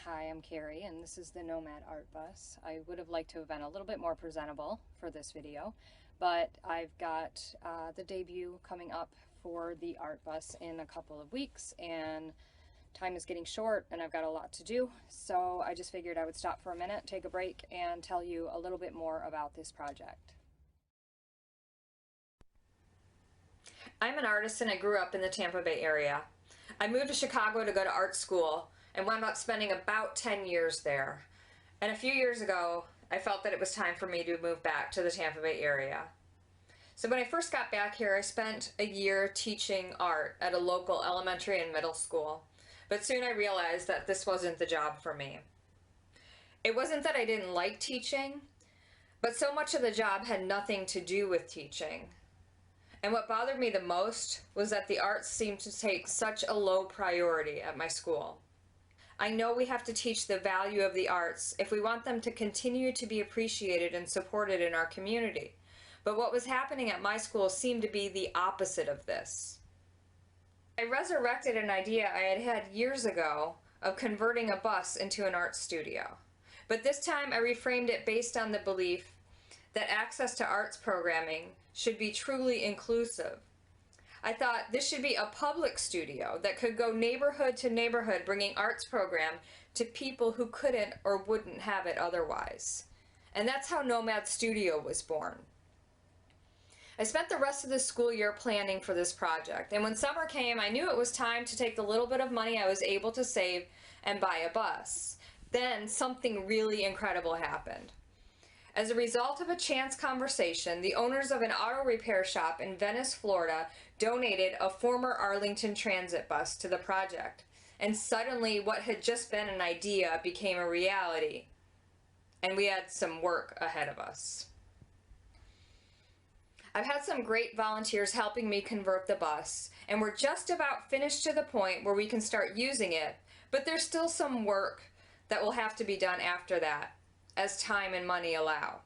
Hi, I'm Carrie, and this is the NoMad Art Bus. I would have liked to have been a little bit more presentable for this video, but I've got the debut coming up for the Art Bus in a couple of weeks, and time is getting short, and I've got a lot to do, so I just figured I would stop for a minute, take a break, and tell you a little bit more about this project. I'm an artist, and I grew up in the Tampa Bay area. I moved to Chicago to go to art school, and wound up spending about 10 years there. And a few years ago, I felt that it was time for me to move back to the Tampa Bay area. So when I first got back here, I spent a year teaching art at a local elementary and middle school. But soon I realized that this wasn't the job for me. It wasn't that I didn't like teaching, but so much of the job had nothing to do with teaching. And what bothered me the most was that the arts seemed to take such a low priority at my school. I know we have to teach the value of the arts if we want them to continue to be appreciated and supported in our community. But what was happening at my school seemed to be the opposite of this. I resurrected an idea I had had years ago of converting a bus into an art studio. But this time I reframed it based on the belief that access to arts programming should be truly inclusive. I thought this should be a public studio that could go neighborhood to neighborhood, bringing arts program to people who couldn't or wouldn't have it otherwise. And that's how NoMad Studio was born. I spent the rest of the school year planning for this project, and when summer came, I knew it was time to take the little bit of money I was able to save and buy a bus. Then something really incredible happened. As a result of a chance conversation, the owners of an auto repair shop in Venice, Florida, donated a former Arlington Transit bus to the project. And suddenly, what had just been an idea became a reality. And we had some work ahead of us. I've had some great volunteers helping me convert the bus, and we're just about finished to the point where we can start using it, but there's still some work that will have to be done after that, as time and money allow.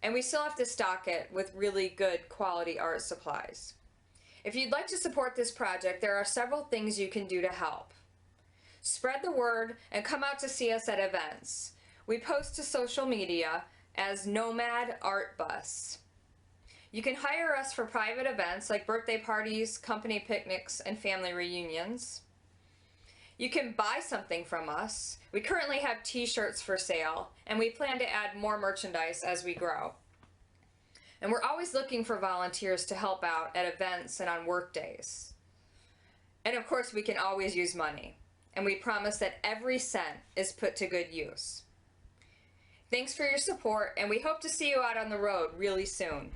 And we still have to stock it with really good quality art supplies. If you'd like to support this project, there are several things you can do to help. Spread the word and come out to see us at events. We post to social media as NoMad Art Bus. You can hire us for private events like birthday parties, company picnics, and family reunions. You can buy something from us. We currently have t-shirts for sale, and we plan to add more merchandise as we grow. And we're always looking for volunteers to help out at events and on work days. And of course, we can always use money, and we promise that every cent is put to good use. Thanks for your support, and we hope to see you out on the road really soon.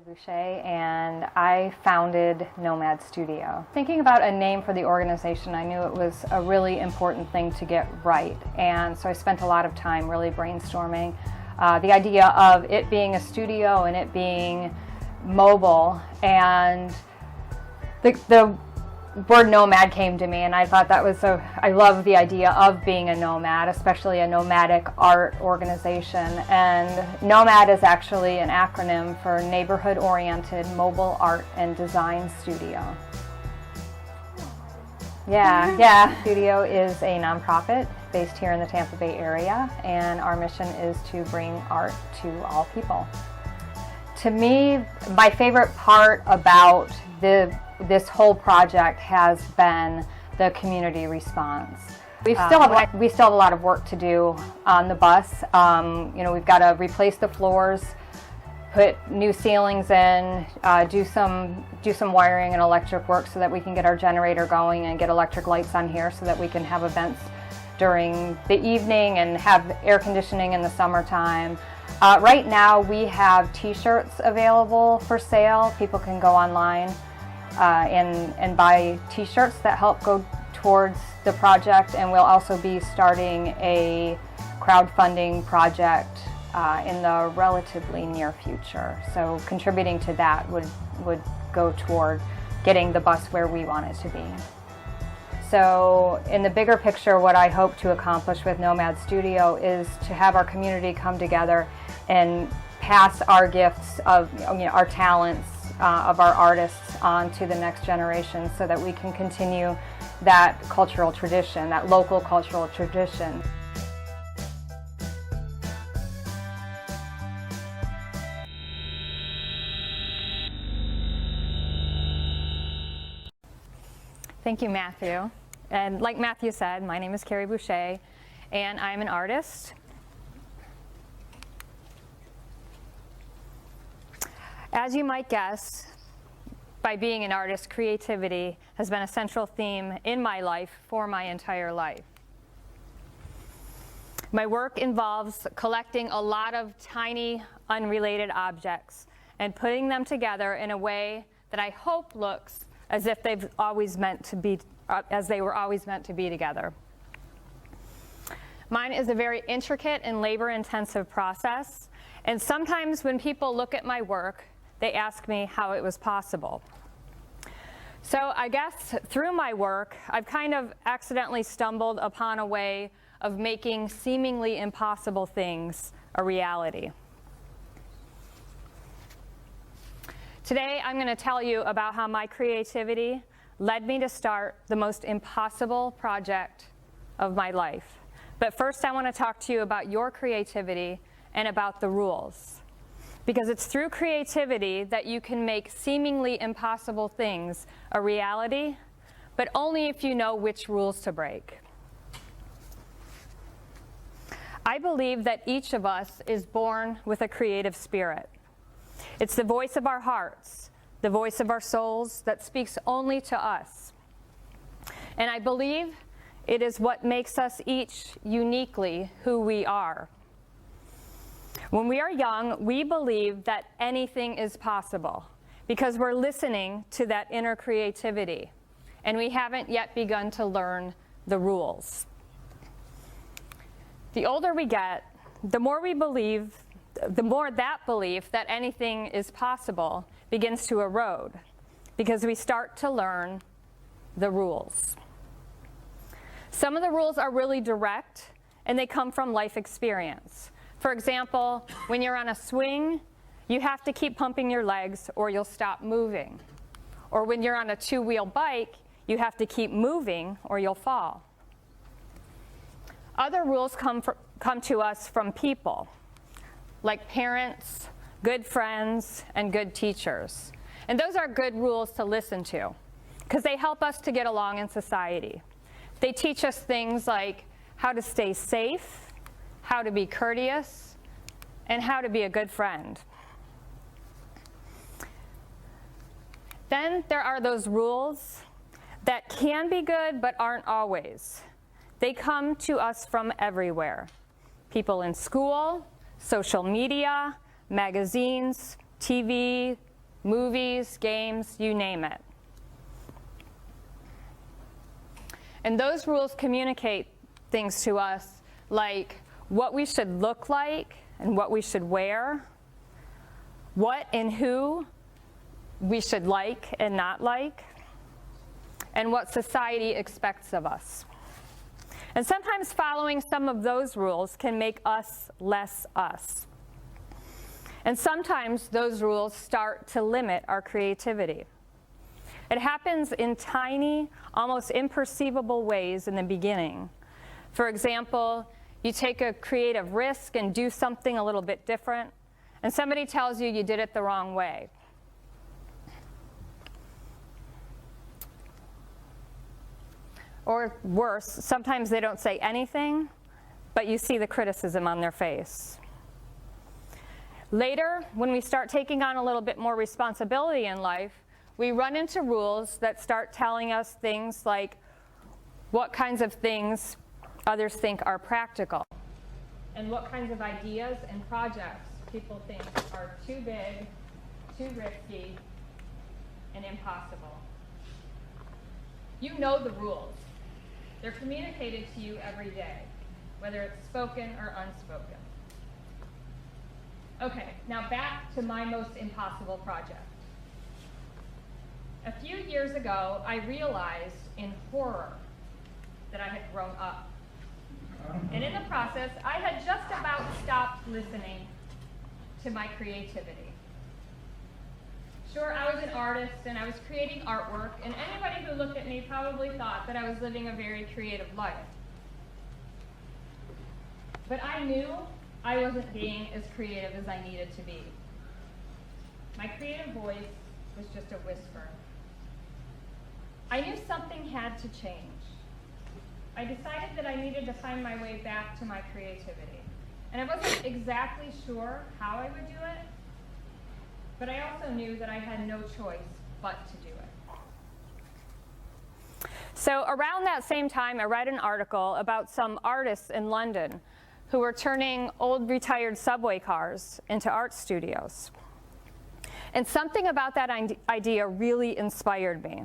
Boucher, and I founded NoMad Studio. Thinking about a name for the organization, I knew it was a really important thing to get right, and so I spent a lot of time really brainstorming. The idea of it being a studio and it being mobile, and the word nomad came to me, and I thought that was I love the idea of being a nomad, especially a nomadic art organization. And NoMad is actually an acronym for Neighborhood Oriented Mobile Art and Design Studio. Yeah. Studio is a nonprofit based here in the Tampa Bay area, and our mission is to bring art to all people. To me, my favorite part about this whole project has been the community response. We still have a lot of work to do on the bus. We've got to replace the floors, put new ceilings in, do some wiring and electric work so that we can get our generator going and get electric lights on here so that we can have events during the evening and have air conditioning in the summertime. Right now we have t-shirts available for sale. People can go online and buy t-shirts that help go towards the project, and we'll also be starting a crowdfunding project in the relatively near future. So contributing to that would go toward getting the bus where we want it to be. So in the bigger picture, what I hope to accomplish with NoMad Studio is to have our community come together and pass our gifts of our talents of our artists on to the next generation so that we can continue that cultural tradition, that local cultural tradition. Thank you, Matthew. And like Matthew said, my name is Carrie Boucher, and I'm an artist. As you might guess, by being an artist, creativity has been a central theme in my life for my entire life. My work involves collecting a lot of tiny, unrelated objects and putting them together in a way that I hope looks as if they were always meant to be together. Mine is a very intricate and labor-intensive process, and sometimes when people look at my work, they ask me how it was possible. So I guess through my work, I've kind of accidentally stumbled upon a way of making seemingly impossible things a reality. Today, I'm going to tell you about how my creativity led me to start the most impossible project of my life. But first, I want to talk to you about your creativity and about the rules. Because it's through creativity that you can make seemingly impossible things a reality, but only if you know which rules to break. I believe that each of us is born with a creative spirit. It's the voice of our hearts, the voice of our souls that speaks only to us. And I believe it is what makes us each uniquely who we are. When we are young, we believe that anything is possible because we're listening to that inner creativity, and we haven't yet begun to learn the rules. The older we get, the more that belief that anything is possible begins to erode because we start to learn the rules. Some of the rules are really direct, and they come from life experience. For example, when you're on a swing, you have to keep pumping your legs or you'll stop moving. Or when you're on a two-wheel bike, you have to keep moving or you'll fall. Other rules come to us from people, like parents, good friends, and good teachers. And those are good rules to listen to because they help us to get along in society. They teach us things like how to stay safe, how to be courteous, and how to be a good friend. Then there are those rules that can be good but aren't always. They come to us from everywhere. People in school, social media, magazines, TV, movies, games, you name it. And those rules communicate things to us like what we should look like and what we should wear, what and who we should like and not like, and what society expects of us. And sometimes following some of those rules can make us less us. And sometimes those rules start to limit our creativity. It happens in tiny, almost imperceivable ways in the beginning. For example, you take a creative risk and do something a little bit different, and somebody tells you you did it the wrong way. Or worse, sometimes they don't say anything, but you see the criticism on their face. Later, when we start taking on a little bit more responsibility in life, we run into rules that start telling us things like what kinds of things others think are practical, and what kinds of ideas and projects people think are too big, too risky, and impossible. You know the rules. They're communicated to you every day, whether it's spoken or unspoken. Okay, now back to my most impossible project. A few years ago, I realized in horror that I had grown up. And in the process, I had just about stopped listening to my creativity. Sure, I was an artist and I was creating artwork, and anybody who looked at me probably thought that I was living a very creative life. But I knew I wasn't being as creative as I needed to be. My creative voice was just a whisper. I knew something had to change. I decided that I needed to find my way back to my creativity. And I wasn't exactly sure how I would do it, but I also knew that I had no choice but to do it. So around that same time, I read an article about some artists in London who were turning old retired subway cars into art studios. And something about that idea really inspired me.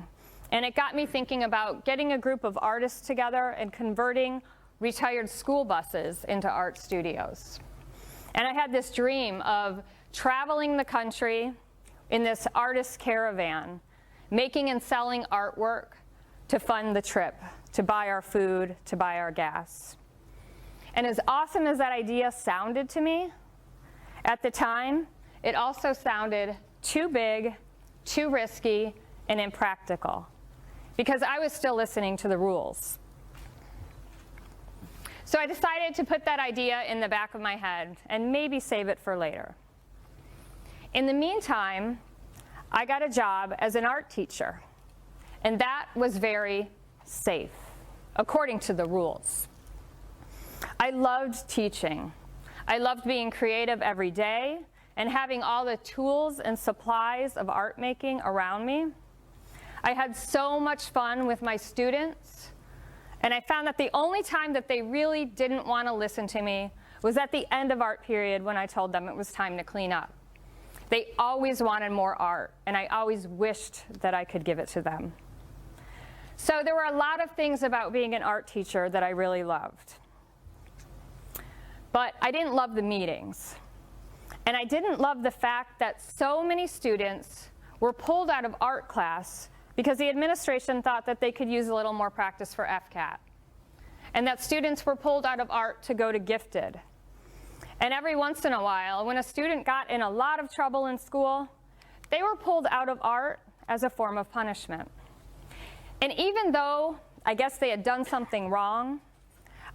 And it got me thinking about getting a group of artists together and converting retired school buses into art studios. And I had this dream of traveling the country in this artist caravan, making and selling artwork to fund the trip, to buy our food, to buy our gas. And as awesome as that idea sounded to me, at the time, it also sounded too big, too risky, and impractical, because I was still listening to the rules. So I decided to put that idea in the back of my head and maybe save it for later. In the meantime, I got a job as an art teacher, and that was very safe, according to the rules. I loved teaching. I loved being creative every day and having all the tools and supplies of art making around me. I had so much fun with my students, and I found that the only time that they really didn't want to listen to me was at the end of art period when I told them it was time to clean up. They always wanted more art, and I always wished that I could give it to them. So there were a lot of things about being an art teacher that I really loved. But I didn't love the meetings. And I didn't love the fact that so many students were pulled out of art class because the administration thought that they could use a little more practice for FCAT. And that students were pulled out of art to go to gifted. And every once in a while, when a student got in a lot of trouble in school, they were pulled out of art as a form of punishment. And even though I guess they had done something wrong,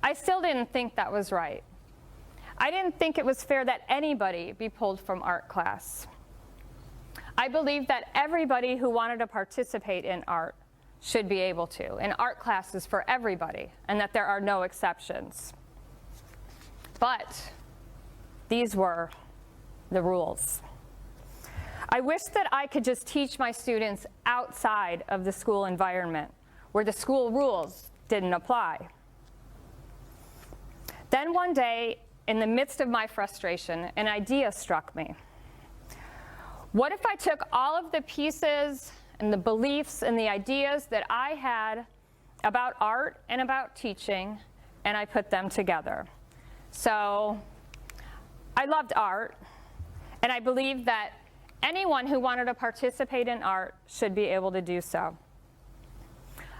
I still didn't think that was right. I didn't think it was fair that anybody be pulled from art class. I believed that everybody who wanted to participate in art should be able to, and art class is for everybody, and that there are no exceptions. But these were the rules. I wish that I could just teach my students outside of the school environment, where the school rules didn't apply. Then one day, in the midst of my frustration, an idea struck me. What if I took all of the pieces and the beliefs and the ideas that I had about art and about teaching, and I put them together? So I loved art, and I believed that anyone who wanted to participate in art should be able to do so.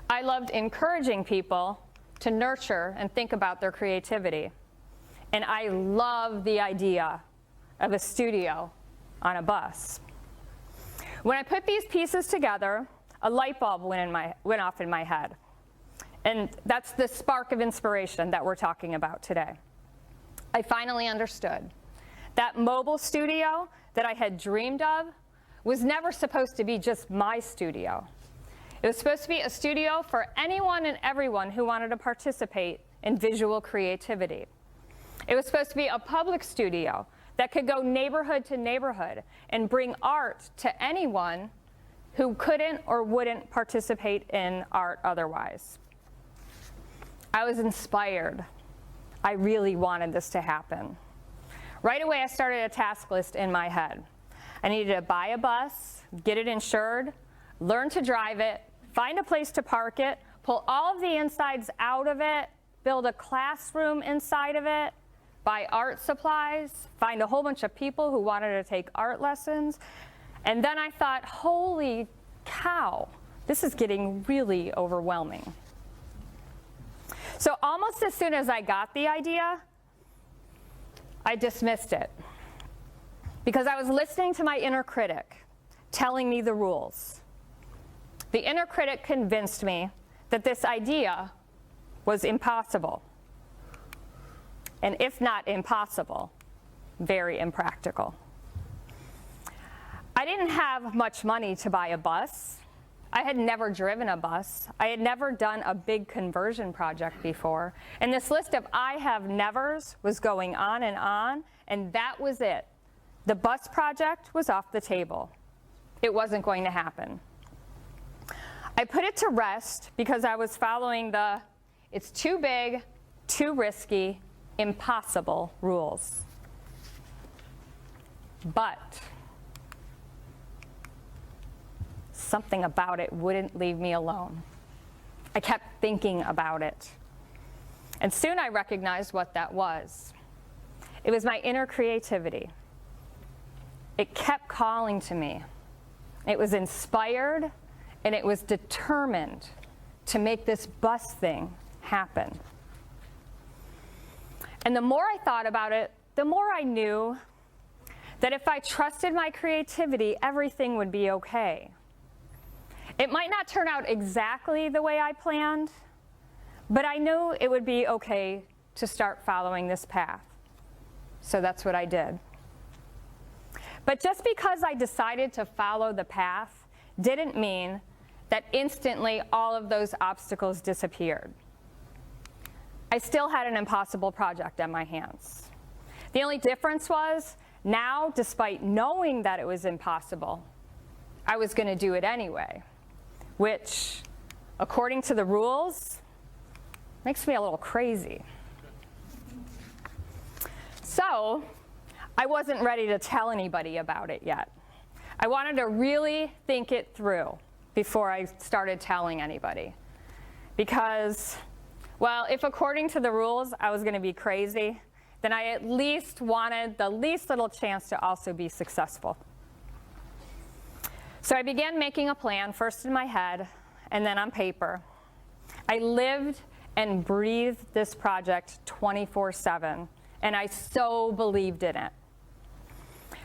I loved encouraging people to nurture and think about their creativity. And I love the idea of a studio on a bus. When I put these pieces together, a light bulb went off in my head. And that's the spark of inspiration that we're talking about today. I finally understood that mobile studio that I had dreamed of was never supposed to be just my studio. It was supposed to be a studio for anyone and everyone who wanted to participate in visual creativity. It was supposed to be a public studio that could go neighborhood to neighborhood and bring art to anyone who couldn't or wouldn't participate in art otherwise. I was inspired. I really wanted this to happen. Right away, I started a task list in my head. I needed to buy a bus, get it insured, learn to drive it, find a place to park it, pull all of the insides out of it, build a classroom inside of it, buy art supplies, find a whole bunch of people who wanted to take art lessons. And then I thought, holy cow, this is getting really overwhelming. So almost as soon as I got the idea, I dismissed it. Because I was listening to my inner critic, telling me the rules. The inner critic convinced me that this idea was impossible. And if not impossible, very impractical. I didn't have much money to buy a bus. I had never driven a bus. I had never done a big conversion project before. And this list of I have nevers was going on, and that was it. The bus project was off the table. It wasn't going to happen. I put it to rest because I was following the it's too big, too risky, impossible rules. But something about it wouldn't leave me alone. I kept thinking about it. And soon I recognized what that was. It was my inner creativity. It kept calling to me. It was inspired, and it was determined to make this bus thing happen. And the more I thought about it, the more I knew that if I trusted my creativity, everything would be okay. It might not turn out exactly the way I planned, but I knew it would be okay to start following this path. So that's what I did. But just because I decided to follow the path didn't mean that instantly all of those obstacles disappeared. I still had an impossible project on my hands. The only difference was, now, despite knowing that it was impossible, I was going to do it anyway, which, according to the rules, makes me a little crazy. So, I wasn't ready to tell anybody about it yet. I wanted to really think it through before I started telling anybody. Because, well, if according to the rules I was going to be crazy, then I at least wanted the least little chance to also be successful. So I began making a plan, first in my head, and then on paper. I lived and breathed this project 24/7, and I so believed in it.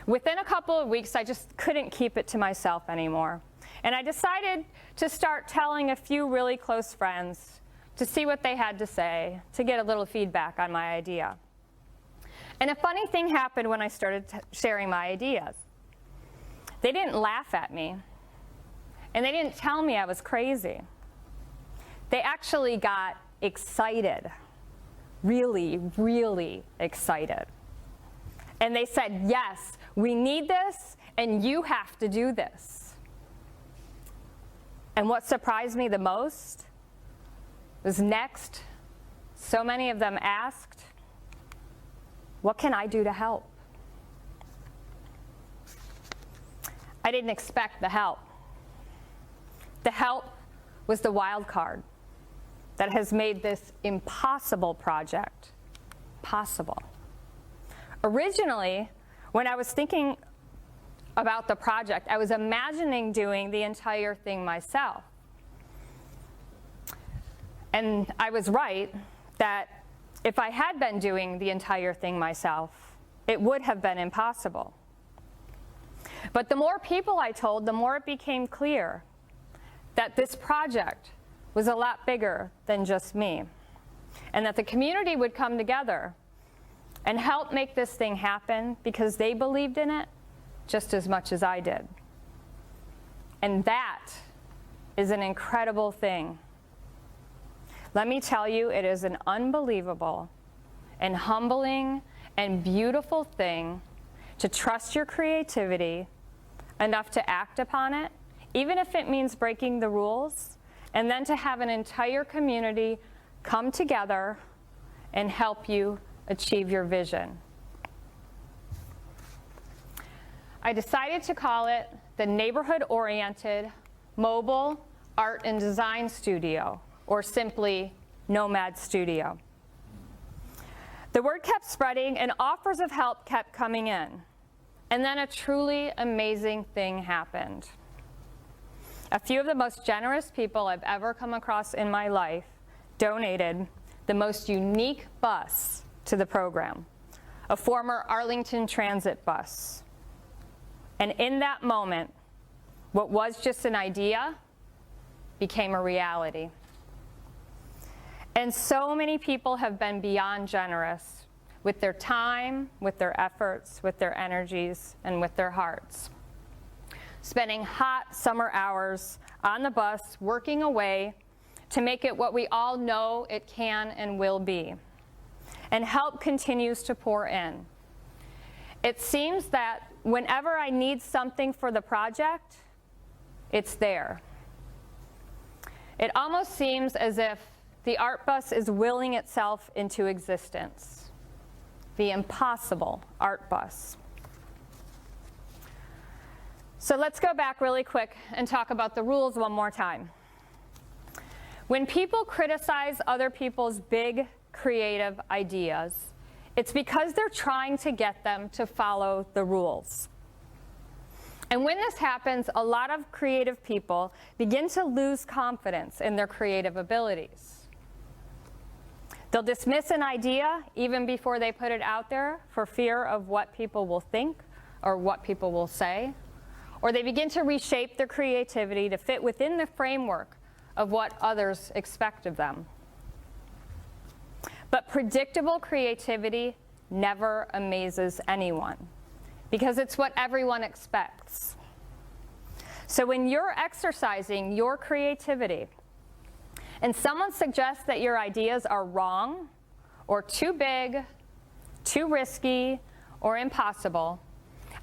Within a couple of weeks, I just couldn't keep it to myself anymore. And I decided to start telling a few really close friends to see what they had to say, to get a little feedback on my idea. And a funny thing happened when I started sharing my ideas. They didn't laugh at me, and they didn't tell me I was crazy. They actually got excited, really, really excited. And they said, yes, we need this, and you have to do this. And what surprised me the most was next, so many of them asked, what can I do to help? I didn't expect the help. The help was the wild card that has made this impossible project possible. Originally, when I was thinking about the project, I was imagining doing the entire thing myself. And I was right that if I had been doing the entire thing myself, it would have been impossible. But the more people I told, the more it became clear that this project was a lot bigger than just me, and that the community would come together and help make this thing happen because they believed in it just as much as I did. And that is an incredible thing. Let me tell you, it is an unbelievable and humbling and beautiful thing to trust your creativity enough to act upon it, even if it means breaking the rules, and then to have an entire community come together and help you achieve your vision. I decided to call it the Neighborhood-Oriented Mobile Art and Design Studio, or simply NoMad Studio. The word kept spreading and offers of help kept coming in. And then a truly amazing thing happened. A few of the most generous people I've ever come across in my life donated the most unique bus to the program, a former Arlington Transit bus. And in that moment, What was just an idea became a reality. And so many people have been beyond generous with their time, with their efforts, with their energies, and with their hearts. Spending hot summer hours on the bus, working away to make it what we all know it can and will be. And help continues to pour in. It seems that whenever I need something for the project, it's there. It almost seems as if the art bus is willing itself into existence. The impossible art bus. So let's go back really quick and talk about the rules one more time. When people criticize other people's big creative ideas, it's because they're trying to get them to follow the rules. And when this happens, a lot of creative people begin to lose confidence in their creative abilities. They'll dismiss an idea even before they put it out there for fear of what people will think or what people will say. Or they begin to reshape their creativity to fit within the framework of what others expect of them. But predictable creativity never amazes anyone because it's what everyone expects. So when you're exercising your creativity and someone suggests that your ideas are wrong or too big, too risky, or impossible,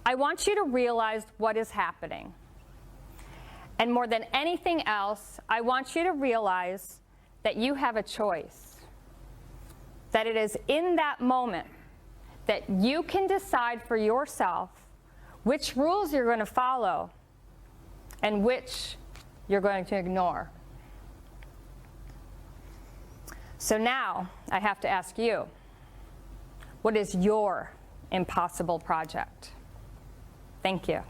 I want you to realize what is happening. And more than anything else, I want you to realize that you have a choice. That it is in that moment that you can decide for yourself which rules you're going to follow and which you're going to ignore. So now I have to ask you, what is your impossible project? Thank you.